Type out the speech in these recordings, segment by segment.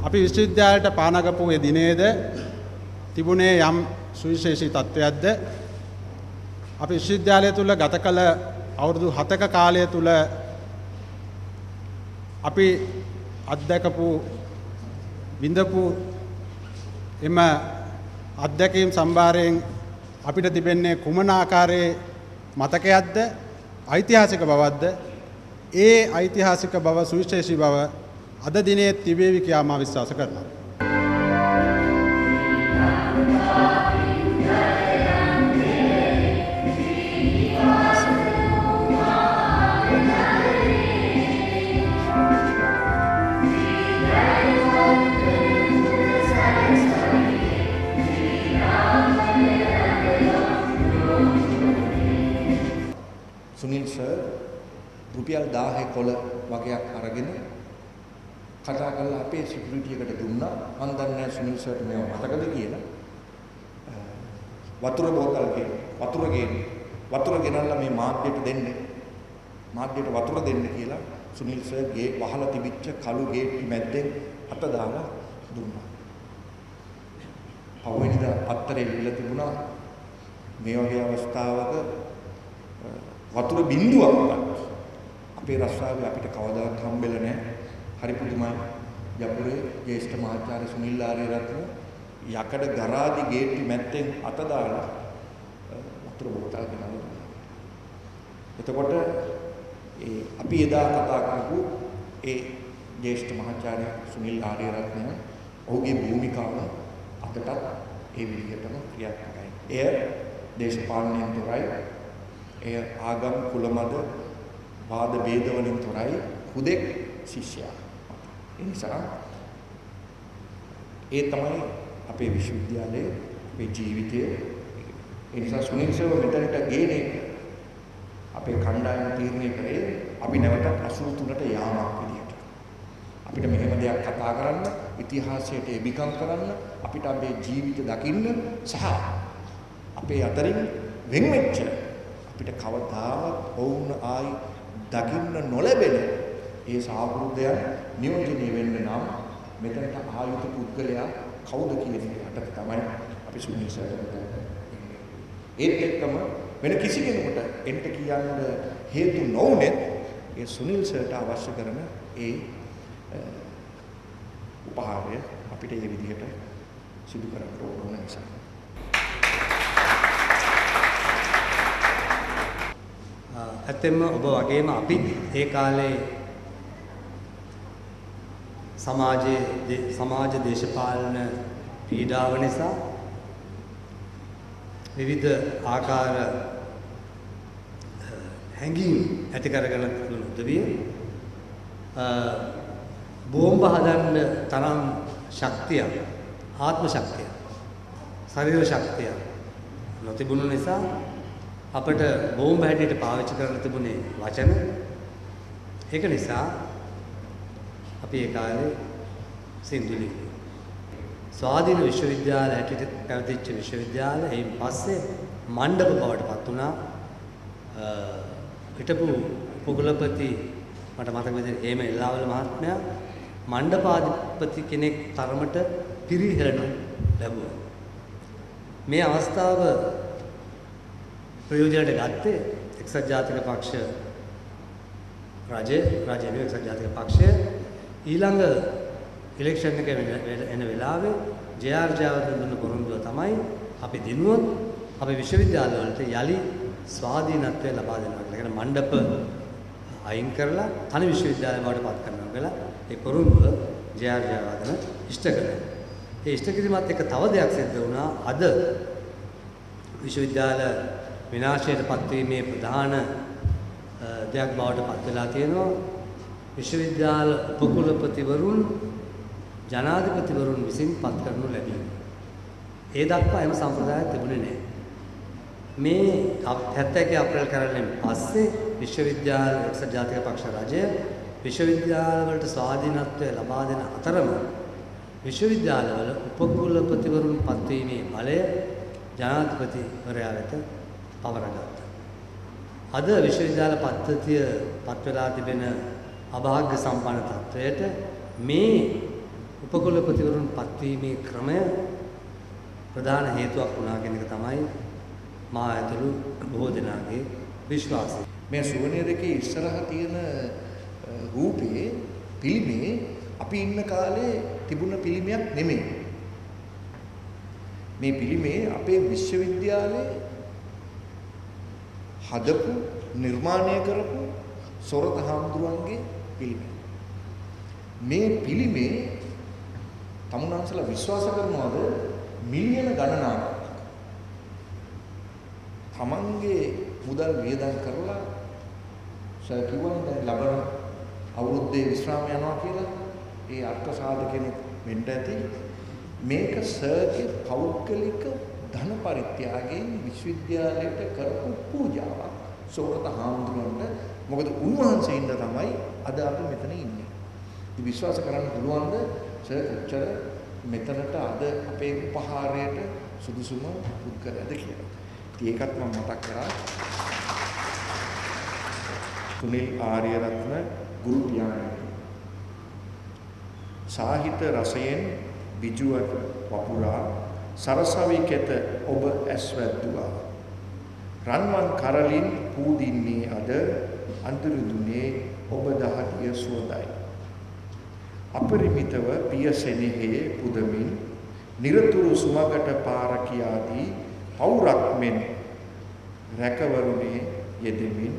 අපි විශ්වවිද්‍යාලයට පානගපු ඒ දිනේද තිබුණේ යම් සුවිශේෂී තත්ත්වයක්ද අපි විශ්වවිද්‍යාලය තුල ගත කළ අවුරුදු 7ක කාලය තුල අපි අත්දකපු විඳපු එම අත්දැකීම් සම්භාරයෙන් අපිට තිබෙන්නේ කුමන ආකාරයේ මතකයක්ද ඓතිහාසික බවක්ද ඒ ඓතිහාසික බව සුවිශේෂී බව අද දිනේ තිබේවි කියා මා විශ්වාස කරනවා. සුනිල් සර් රුපියල් 1000 කොළ වගේක් අරගෙන කතා කරලා අපේ සිකියුරිටි එකට දුන්නා. මම දන්නේ නැහැ සුනිල් සර්ට මේව මතකද කියලා. වතුර ගෙනල්ලා මේ මාධ්‍යයට දෙන්නේ. මාධ්‍යයට වතුර දෙන්න කියලා සුනිල් සර් ගේ වහලා තිබිච්ච කළු ගේට්ටු මැද්දෙන් අත දාලා දුන්නා. පහුවෙනිදා පත්තරේ ලියලා තිබුණා මේ වගේ අවස්ථාවක වතුර බිඳුවක්වත් අපේ රස්සාවේ අපිට කවදාවත් හම්බෙලා නැහැ. හරි පුදුමයි. යපුරේ ජ්‍යෙෂ්ඨ මහාචාර්ය සුනිල් ආරියරත්න යකඩ ගරාදි ගේට්ටු මැත්තෙන් අත දාලා වතුර බෝතල් ගෙනල්ලා දුන්නා. එතකොට අපි එදා කතා කරපු ඒ ජ්‍යෙෂ්ඨ මහාචාර්ය සුනිල් ආරියරත්න ඔහුගේ භූමිකාව අදටත් ඒ විදිහටම ක්‍රියාත්මකයි. එය දේශපාලනයෙන් තොරයි. එය ආගම් කුලමද වාද ભેද වලින් තොරයි. හුදෙක් ශිෂ්‍යයා. ඒ නිසා ඒ තමයි අපේ විශ්වවිද්‍යාලයේ අපේ ජීවිතයේ. ඒ නිසා සුනිල් සර් මෙතනට ගේනේ අපේ කණ්ඩායම තීරණය කරේ අපි නැවතත් 83ට යාමක් විදියට. අපිට මෙහෙම දෙයක් කතා කරන්න, ඉතිහාසයට එබිකම් කරන්න, අපිට අපේ ජීවිත දකින්න සහ අපේ අතරින් වෙන් වෙච්ච අපිට කවදාවත් වුණ ආයි දකින්න නොලැබෙන ඒ සාහෘදයන් නියෝජනය වෙන්න නම් මෙතනට ආයුධ පුද්ගලයා කවුද කියන එකට තමයි අපි සුනිල් සර්ට ඒත් එක්කම වෙන කිසි කෙනෙකුට එන්ට කියන්න හේතු නොවුනේ ඒ සුනිල් සර්ට අවශ්‍ය කරන ඒ උපහාරය අපිට මේ විදිහට සිදු කරන්න ඕන නිසා. ඇත්තෙන්ම ඔබ වගේම අපි ඒ කාලේ සමාජ දේශපාලන පීඩාව නිසා විවිධ ආකාර හැඟීම් ඇති කරගෙන තිබුණු උදවිය බෝම්බ හදන්න තරම් ශක්තිය ආත්ම ශක්තිය ශරීර ශක්තිය නොතිබුණු නිසා අපට බෝම්බ හැටියට පාවිච්චි කරන්න තිබුණේ වචන. ඒක නිසා අපි ඒ කාලේ සින්දුලි ස්වාධීන විශ්වවිද්‍යාල හැටියට පැවතිච්ච විශ්වවිද්‍යාල එයින් පස්සේ මණ්ඩප බවට පත් වුණා. හිටපු උපකුලපති මට මතක විදිහට හේම එල්ලාවල මහත්මයා මණ්ඩපාධිපති කෙනෙක් තරමට පිරිහෙළන ලැබුවා. මේ අවස්ථාව ප්‍රයෝජනට ගත්තේ එක්සත් ජාතික පක්ෂ රජයේ එක්සත් ජාතික පක්ෂය ඊළඟ ඉලෙක්ෂන් එක එන වෙලාවේ ජේ.ආර්. ජයවර්ධන දුන්න පොරොන්දුව තමයි අපි දිනුවොත් අපේ විශ්වවිද්‍යාල වලට යලි ස්වාධීනත්වය ලබා දෙනවා කියලා. කියන මණ්ඩප අයින් කරලා තනි විශ්වවිද්‍යාලය බවට පත් කරනවා කියලා ඒ පොරොන්දුව ජේ.ආර්. ජයවර්ධන ඉෂ්ට කළා. ඒ ඉෂ්ට කිරීමත් එක්ක තව දෙයක් සිද්ධ වුණා. අද විශ්වවිද්‍යාල විනාශයට පත්වීමේ ප්‍රධාන දෙයක් බවට පත් වෙලා තියෙනවා. විශ්වවිද්‍යාල උපකුලපතිවරුන් ජනාධිපතිවරුන් විසින් පත් කරනු ලැබීම. ඒ දක්වා එම සම්ප්‍රදායක් තිබුණේ නැහැ. මේ 71 අප්‍රේල් කරලෙන් පස්සේ විශ්වවිද්‍යාල එක්සත් ජාතික පක්ෂ රජය විශ්වවිද්‍යාල වලට ස්වාධීනත්වය ලබා දෙන අතරම විශ්වවිද්‍යාලවල උපකුලපතිවරුන් පත්වීමේ බලය ජනාධිපතිවරයා වෙත පවරගත්තා. අද විශ්වවිද්‍යාල පද්ධතිය පත් වෙලා තිබෙන අභාග්‍ය සම්පන්න තත්වයට මේ උපකුලපතිවරුන් පත්වීමේ ක්‍රමය ප්‍රධාන හේතුවක් වුණා කියන එක තමයි මා ඇතුළු බොහෝ දෙනාගේ විශ්වාසය. මේ සුවනේරකේ ඉස්සරහා තියෙන රූපේ පිළිමේ අපි ඉන්න කාලේ තිබුණ පිළිමයක් නෙමෙයි. මේ පිළිමේ අපේ විශ්වවිද්‍යාලයේ හදපු නිර්මාණය කරපු සොරත හාමුදුරුවන්ගේ පිළිමය. මේ පිළිමේ තමුන්වන්සලා විශ්වාස කරනවාද මිලියන ගණනාවක් තමන්ගේ මුදල් වියදම් කරලා සර් කිව්වනේ දැන් ලබන අවුරුද්දේ විශ්‍රාම යනවා කියලා ඒ අර්ථ සාධකෙනෙක් වෙන්න ඇති මේක සර්ගේ පෞද්ගලික ධන පරිත්‍යාගයෙන් විශ්වවිද්‍යාලයට කරපු පූජාවක් සෝරත හාමුදුරන්ට මොකද උන්වහන්සේ ඉන්න තමයි අද අපි මෙතන ඉන්නේ. ඉතින් විශ්වාස කරන්න පුළුවන්ද සර් කොච්චර මෙතනට අද අපේ උපහාරයට සුදුසුම පුද්ගලයාද කියලා. ඉතින් ඒකත් මම මතක් කරා. සුනිල් ආරියරත්න ගුරු පියාණන් සාහිත්‍ය රසයෙන් විජුවට වපුරා සරසවි කෙත ඔබ ඇස්වැද්දුවා රන්වන් කරලින් පූදින්නේ අද අඳුරු දුනේ ඔබ දහදිය සුවඳයි අපරිමිතව පියසෙනෙහි පුදමින් නිරතුරු සුමගට පාර කියාදී පෞරක් මෙන් රැකවරුනේ යෙදෙමින්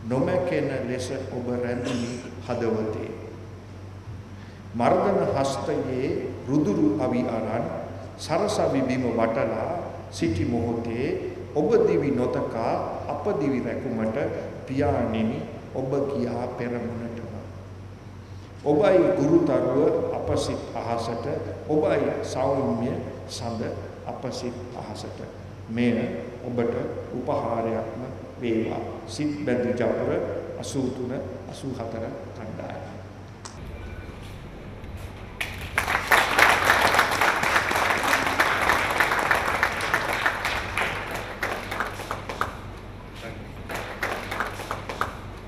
නොමැකෙන ලෙස ඔබ රැඳුනි හදවතේ මර්දන හස්තයේ රුදුරු අවි අරන් සරසවි බිම වටලා සිටි මොහොතේ ඔබ දිවි නොතකා අප දිවි රැකුමට පියාණෙනි ඔබ ගියා පෙරමුණටම ඔබයි ගුරුතරුව අප සිත් අහසට ඔබයි සෞම්‍ය සඳ අප සිත් අහසට මෙය ඔබට උපහාරයක්ම වේවා සිත් බැඳි ජපර 83 84 කණ්ඩායම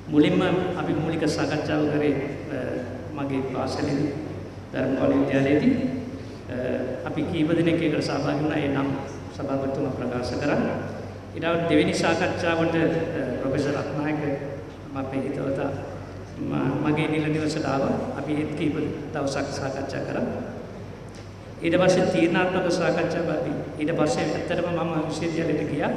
මුලින්ම අපි මූලික සාකච්ඡාව කරේ මගේ පාසලේ ධර්මපාල විද්‍යාලයේදී අපි කීප දිනක එකට සහභාගී වුණා. ඒ නම් සභාපතිතුමා ප්‍රකාශ කරා. ඊට දෙවෙනි සාකච්ඡාවට ප්‍රොෆෙසර් රත්නායක අපේ හිතවතා මගේ නිල නිවසට ආවා. අපි ඒත් කීප දවසක් සාකච්ඡා කරා. ඊට පස්සේ තීරණාත්මක සාකච්ඡාවක් අපි ඊට පස්සේ ඇත්තටම මම විශ්වවිද්‍යාලයට ගියා.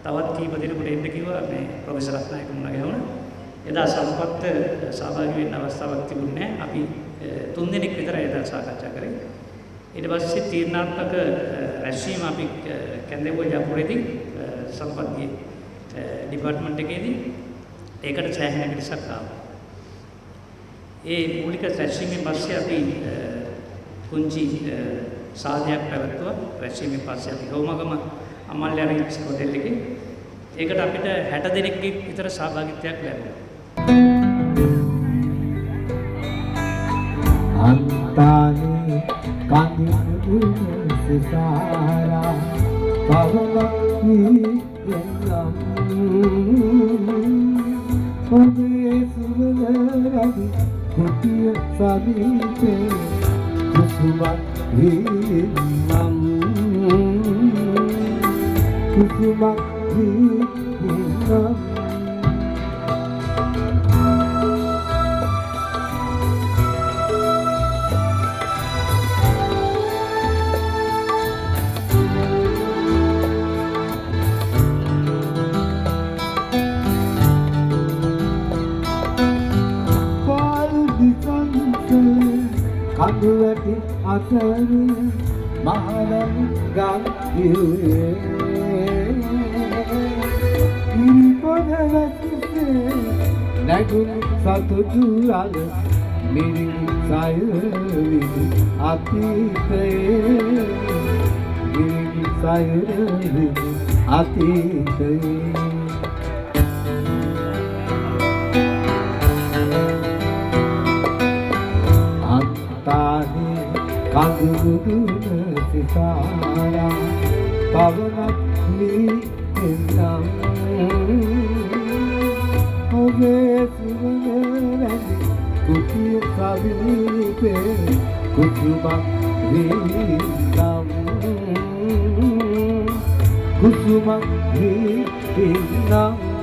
තවත් කීප දිනකට එන්න කිව්වා මේ ප්‍රොෆෙසර් රත්නායක මුණ ගැහුණා. එදා සම්පත් සහභාගී වෙන්න අවස්ථාවක් තිබුණේ නැහැ. අපි 3 දිනක් විතර එදා සාකච්ඡා කරේ. ඊට පස්සේ තීරණාත්මක රැස්වීම අපි කැන්දේව ජාපුරේදී සම්පත්ගේ ඩිපාර්ට්මන්ට් එකේදී ඒකට සෑහෙන පිටසක් ආවා. ඒ මූලික රැස්වීමෙන් පස්සේ අපි කුංචි සාධයක් පැවැත්වුවා. රැස්වීමෙන් පස්සේ අපි ගෝමගම අමල්යාරි හොටෙල් එකේ ඒකට අපිට 60 දෙනෙක්ගේ විතර සහභාගීත්වයක් ලැබුණා. අන්තානේ කඳුළු සිතාරා පවමක් යන්නම් ඔබේ සුවඳ රවි කුටිය සමීපේ කුසුමක් හින්නම් කුසුමක් හින්නම් කඳුවැටි අතර මහරම් ගම්පිරුවේ ඉරිපොද වැසිසේ නැගුණු සතුටු අල මිරිඟු සයුරවි අතීතයේ මිරිඟු සයුරවි අතීතයේ කඳුළු සිතාරා පවනක් නින්නම් ඔබේ සුවඳ රැඳි කුටිය සමීපේ කුසුමක් වේනම් කුසුමක් වේනම්